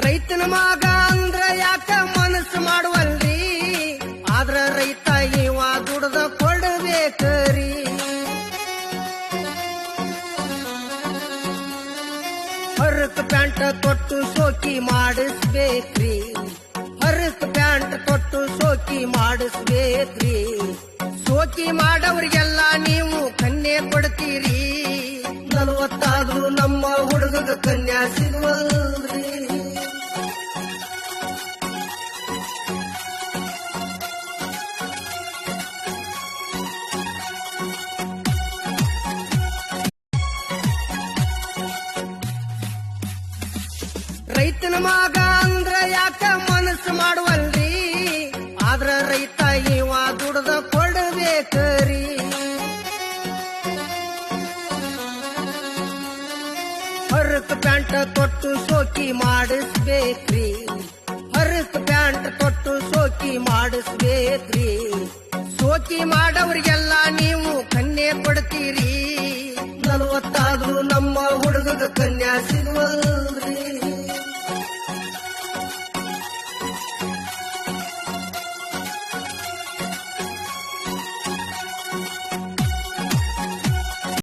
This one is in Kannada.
ರೈತನ ಮಗ ಅಂದ್ರ ಯಾಕ ಮನಸ್ಸು ಮಾಡುವಲ್ರಿ ಆದ್ರ ರೈತ ಇವ ದುಡ್ದ ಕೊಡಬೇಕ್ರಿ ಹರಕ್ ಪ್ಯಾಂಟ್ ತೊಟ್ಟು ಸೋಕಿ ಮಾಡಿಸ್ಬೇಕ್ರಿ ಹರಕ್ ಪ್ಯಾಂಟ್ ತೊಟ್ಟು ಸೋಕಿ ಮಾಡಿಸ್ಬೇಕ್ರಿ ಸೋಕಿ ಮಾಡವ್ರಿಗೆಲ್ಲ ನೀವು ಕನ್ಯೆ ಕೊಡ್ತೀರಿ 40 ನಮ್ಮ ಹುಡುಗಗ ಕನ್ಯಾ ಸಿಗುವಲ್ರಿ ರೈತನ ಮಗ ಅಂದ್ರ ಯಾಕ ಮನಸ್ಸು ಮಾಡುವಲ್ರಿ ಆದ್ರ ರೈತ ಇವ ದುಡ್ದ ಕೊಡಬೇಕ್ರಿ ಹರಕ್ ಪ್ಯಾಂಟ್ ತೊಟ್ಟು ಸೋಕಿ ಮಾಡಿಸ್ಬೇಕ್ರಿ ಹರಕ್ ಪ್ಯಾಂಟ್ ತೊಟ್ಟು ಸೋಕಿ ಮಾಡಿಸ್ಬೇಕ್ರಿ ಸೋಕಿ ಮಾಡವ್ರಿಗೆಲ್ಲ ನೀವು ಕನ್ಯೆ ಕೊಡ್ತೀರಿ 40 ನಮ್ಮ ಹುಡುಗಗ ಕನ್ಯಾ ಸಿಗುವಲ್ರಿ